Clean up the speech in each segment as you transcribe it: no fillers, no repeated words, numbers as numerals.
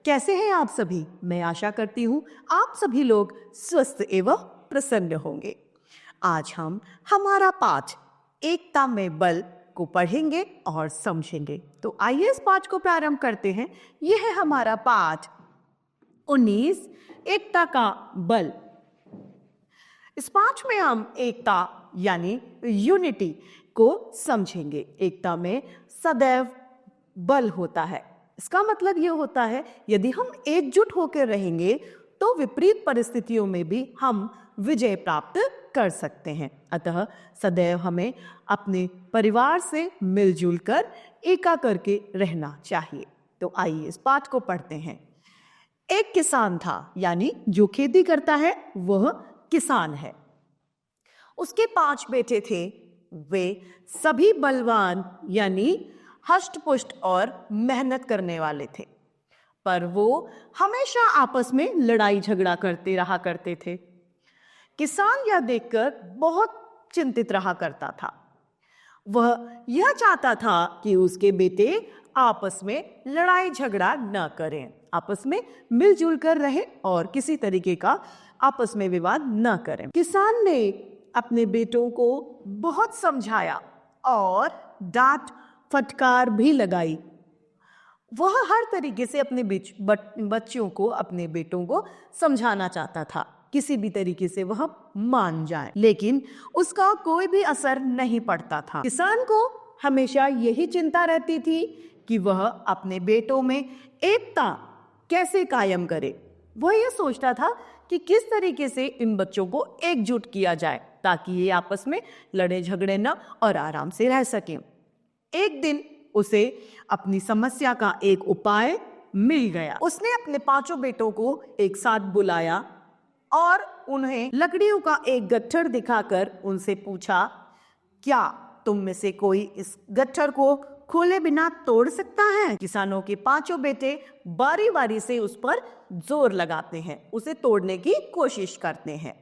कैसे हैं आप सभी? मैं आशा करती हूँ आप सभी लोग स्वस्थ एवं प्रसन्न होंगे। आज हम हमारा पाठ एकता में बल को पढ़ेंगे और समझेंगे। तो आइए इस पाठ को प्रारंभ करते हैं। यह है हमारा पाठ 19 एकता का बल। इस पाठ में हम एकता यानी यूनिटी को समझेंगे। एकता में सदैव बल होता है। इसका मतलब यह होता है यदि हम एकजुट होकर रहेंगे तो विपरीत परिस्थितियों में भी हम विजय प्राप्त कर सकते हैं। अतः सदैव हमें अपने परिवार से मिलजुल कर एका करके रहना चाहिए। तो आइए इस पाठ को पढ़ते हैं। एक किसान था, यानी जो खेती करता है वह किसान है। उसके 5 बेटे थे। वे सभी बलवान यानी हष्ट-पुष्ट और मेहनत करने वाले थे, पर वो हमेशा आपस में लड़ाई झगड़ा करते रहा करते थे। किसान यह देखकर बहुत चिंतित रहा करता था। वह यह चाहता था कि उसके बेटे आपस में लड़ाई झगड़ा न करें, आपस में मिलजुल कर रहे और किसी तरीके का आपस में विवाद न करें। किसान ने अपने बेटों को बहुत समझाया और डांट फटकार भी लगाई। वह हर तरीके से अपने बच्चों को, अपने बेटों को समझाना चाहता था, किसी भी तरीके से वह मान जाए, लेकिन उसका कोई भी असर नहीं पड़ता था। किसान को हमेशा यही चिंता रहती थी कि वह अपने बेटों में एकता कैसे कायम करे। वह यह सोचता था कि किस तरीके से इन बच्चों को एकजुट किया जाए ताकि ये आपस में लड़े झगड़े न और आराम से रह सकें। एक दिन उसे अपनी समस्या का एक उपाय मिल गया। उसने अपने 5 बेटों को एक साथ बुलाया और उन्हें लकड़ियों का एक गट्ठर दिखाकर उनसे पूछा, क्या तुम में से कोई इस गट्ठर को खोले बिना तोड़ सकता है? किसानों के 5 बेटे बारी बारी से उस पर जोर लगाते हैं, उसे तोड़ने की कोशिश करते हैं।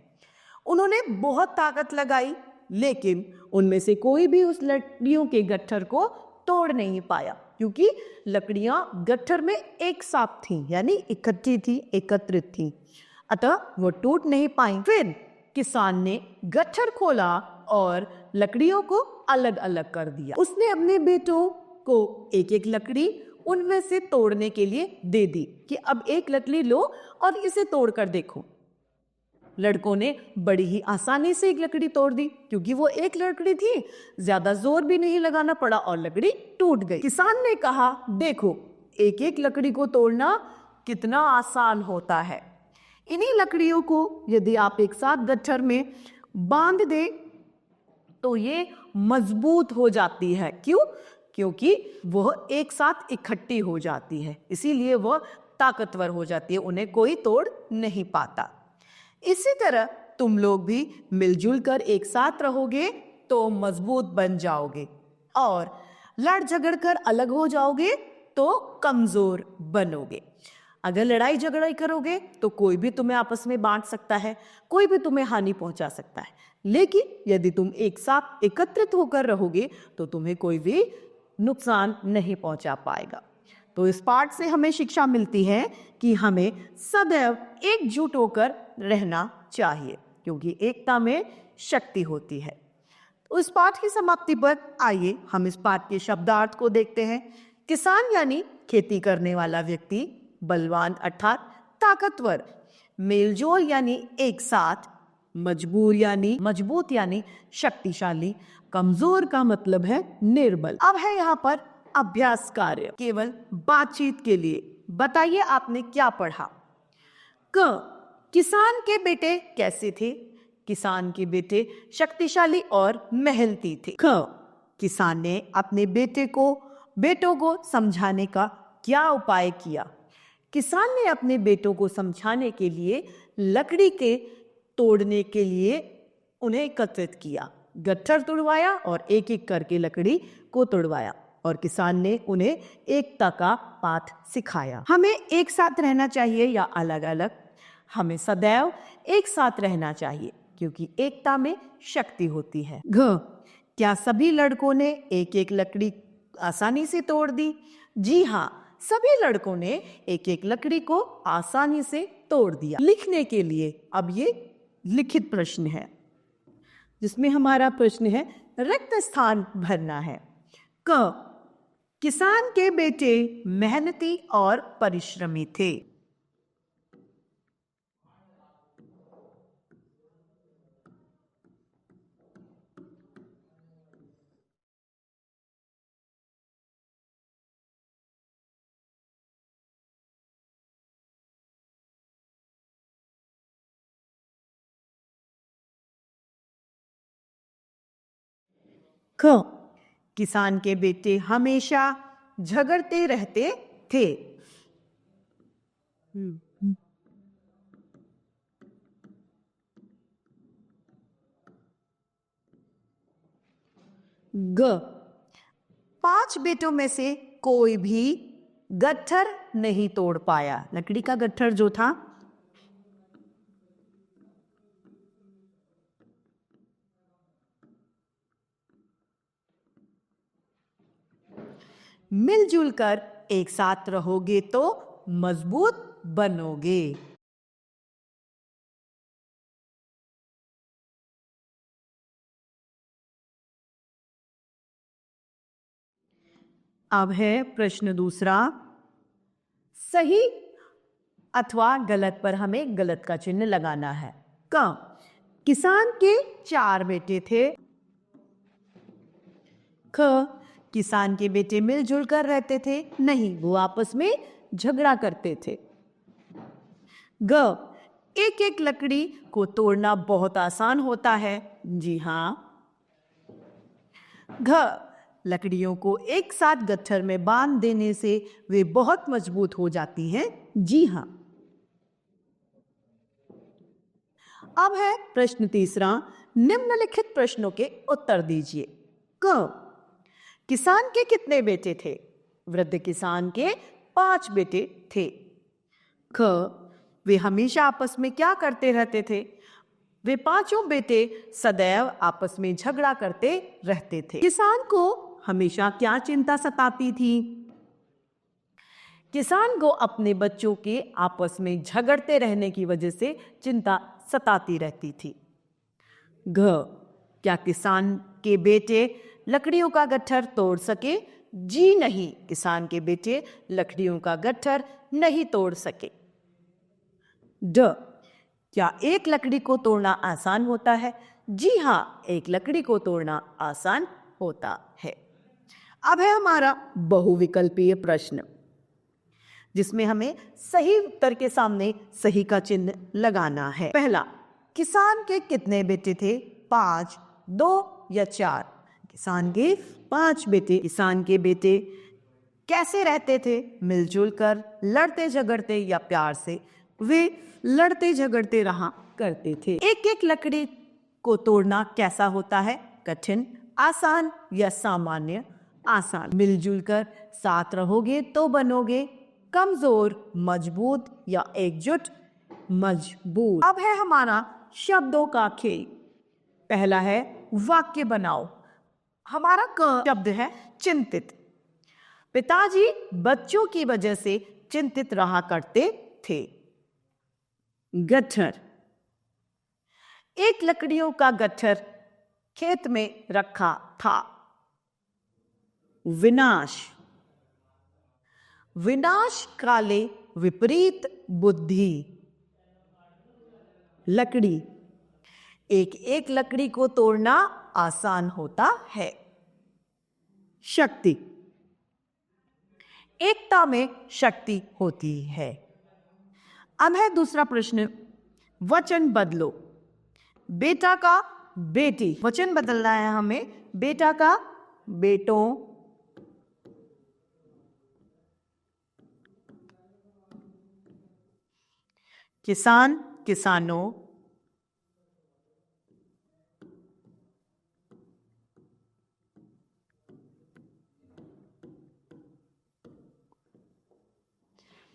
उन्होंने बहुत ताकत लगाई, लेकिन उनमें से कोई भी उस लकड़ियों के गट्ठर को तोड़ नहीं पाया, क्योंकि लकड़ियां गट्ठर में एक साथ थीं, यानी इकट्ठी थी, एकत्रित थी, अतः वो टूट नहीं पाई। फिर किसान ने गट्ठर खोला और लकड़ियों को अलग अलग कर दिया। उसने अपने बेटों को एक एक लकड़ी उनमें से तोड़ने के लिए दे दी कि अब एक लकड़ी लो और इसे तोड़कर देखो। लड़कों ने बड़ी ही आसानी से एक लकड़ी तोड़ दी, क्योंकि वो एक लकड़ी थी, ज्यादा जोर भी नहीं लगाना पड़ा और लकड़ी टूट गई। किसान ने कहा, देखो एक एक लकड़ी को तोड़ना कितना आसान होता है। इन्हीं लकड़ियों को यदि आप एक साथ गट्ठर में बांध दे तो ये मजबूत हो जाती है। क्यों? क्योंकि वह एक साथ इकट्ठी हो जाती है, इसीलिए वह ताकतवर हो जाती है, उन्हें कोई तोड़ नहीं पाता। इसी तरह तुम लोग भी मिलजुल कर एक साथ रहोगे तो मजबूत बन जाओगे, और लड़ झगड़ कर अलग हो जाओगे तो कमजोर बनोगे। अगर लड़ाई झगड़ा करोगे तो कोई भी तुम्हें आपस में बांट सकता है, कोई भी तुम्हें हानि पहुंचा सकता है, लेकिन यदि तुम एक साथ एकत्रित होकर रहोगे तो तुम्हें कोई भी नुकसान नहीं पहुंचा पाएगा। तो इस पाठ से हमें शिक्षा मिलती है कि हमें सदैव एकजुट होकर रहना चाहिए, क्योंकि एकता में शक्ति होती है। तो इस पाठ की समाप्ति पर आइए हम इस पाठ के शब्दार्थ को देखते हैं। किसान यानी खेती करने वाला व्यक्ति, बलवान अर्थात ताकतवर, मेलजोल यानी एक साथ, मजबूत यानी शक्तिशाली, कमजोर का मतलब है निर्बल। अब है यहाँ पर अभ्यास कार्य, केवल बातचीत के लिए। बताइए आपने क्या पढ़ा? क, किसान के बेटे कैसे थे? किसान के बेटे शक्तिशाली और मेहनती थे। ख, किसान ने अपने बेटों को समझाने का क्या उपाय किया? किसान ने अपने बेटों को समझाने के लिए लकड़ी के तोड़ने के लिए उन्हें एकत्रित किया, गट्ठर तोड़वाया और एक एक करके लकड़ी को तोड़वाया, और किसान ने उन्हें एकता का पाठ सिखाया। हमें एक साथ रहना चाहिए या अलग अलग? हमें सदैव एक साथ रहना चाहिए, क्योंकि एकता में शक्ति होती है। घ, क्या सभी लड़कों ने एक एक लकड़ी आसानी से तोड़ दी? जी हाँ, सभी लड़कों ने एक एक लकड़ी को आसानी से तोड़ दिया। लिखने के लिए अब ये लिखित प्रश्न है, जिसमें हमारा प्रश्न है रिक्त स्थान भरना है। क, किसान के बेटे मेहनती और परिश्रमी थे। ख, किसान के बेटे हमेशा झगड़ते रहते थे। ग, 5 बेटों में से कोई भी गट्ठर नहीं तोड़ पाया। लकड़ी का गट्ठर जो था, मिलजुल कर एक साथ रहोगे तो मजबूत बनोगे। अब है प्रश्न दूसरा। सही अथवा गलत पर हमें गलत का चिन्ह लगाना है। क, किसान के 4 बेटे थे। ख, किसान के बेटे मिलजुल कर रहते थे। नहीं, वो आपस में झगड़ा करते थे। ग, एक एक लकड़ी को तोड़ना बहुत आसान होता है। जी हाँ। घ, लकड़ियों को एक साथ गट्ठर में बांध देने से वे बहुत मजबूत हो जाती हैं। जी हाँ। अब है प्रश्न तीसरा। निम्नलिखित प्रश्नों के उत्तर दीजिए। क, किसान के कितने बेटे थे? वृद्ध किसान के 5 बेटे थे। ख, वे हमेशा आपस में क्या करते रहते थे? वे 5 बेटे सदैव आपस में झगड़ा करते रहते थे। किसान को हमेशा क्या चिंता सताती थी? किसान को अपने बच्चों के आपस में झगड़ते रहने की वजह से चिंता सताती रहती थी। घ, क्या किसान के बेटे लकड़ियों का गट्ठर तोड़ सके? जी नहीं, किसान के बेटे लकड़ियों का गट्ठर नहीं तोड़ सके। ड, क्या एक लकड़ी को तोड़ना आसान होता है? जी हाँ, एक लकड़ी को तोड़ना आसान होता है। अब है हमारा बहुविकल्पीय प्रश्न, जिसमें हमें सही उत्तर के सामने सही का चिन्ह लगाना है। पहला, किसान के कितने बेटे थे? 5, 2 या 4? किसान के 5 बेटे। किसान के बेटे कैसे रहते थे? मिलजुल कर, लड़ते झगड़ते या प्यार से? वे लड़ते झगड़ते रहा करते थे। एक एक लकड़ी को तोड़ना कैसा होता है? कठिन, आसान या सामान्य? आसान। मिलजुल कर साथ रहोगे तो बनोगे कमजोर, मजबूत या एकजुट? मजबूत। अब है हमारा शब्दों का खेल। पहला है वाक्य बनाओ। हमारा क शब्द है चिंतित। पिताजी बच्चों की वजह से चिंतित रहा करते थे। गट्ठर, एक लकड़ियों का गट्ठर खेत में रखा था। विनाश, विनाश काले विपरीत बुद्धि। लकड़ी, एक एक लकड़ी को तोड़ना आसान होता है। शक्ति, एकता में शक्ति होती है। अब है दूसरा प्रश्न, वचन बदलो। बेटा का बेटी, वचन बदलना है हमें। बेटा का बेटों, किसान किसानों,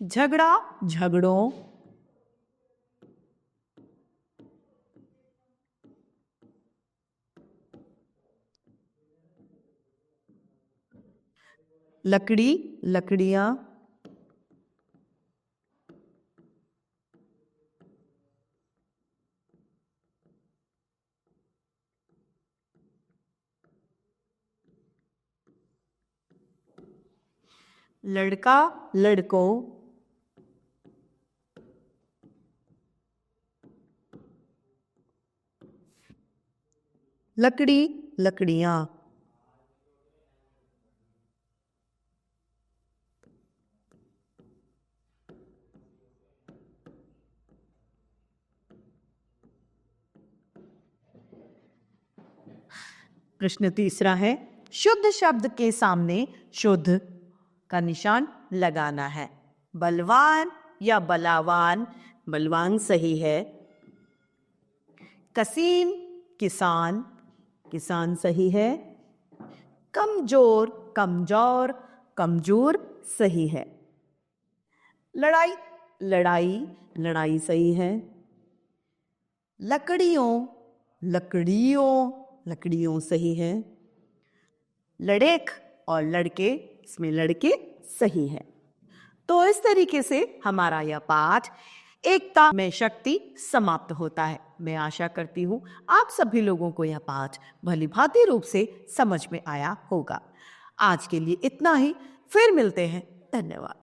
झगड़ा झगड़ों, लकड़ी लकड़ियां, लड़का लड़कों, लकड़ी लकड़ियां, प्रश्न तीसरा है, शुद्ध शब्द के सामने शुद्ध का निशान लगाना है। बलवान या बलावान, बलवान सही है। कसीन किसान, किसान सही है। कमजोर कमजोर, कमजोर सही है। लड़ाई लड़ाई, लड़ाई सही है। लकड़ियों लकड़ियों, लकड़ियों सही है। लड़ेक और लड़के, इसमें लड़के सही है। तो इस तरीके से हमारा यह पाठ एकता में शक्ति समाप्त होता है। मैं आशा करती हूँ आप सभी लोगों को यह पाठ भली भांति रूप से समझ में आया होगा। आज के लिए इतना ही, फिर मिलते हैं। धन्यवाद।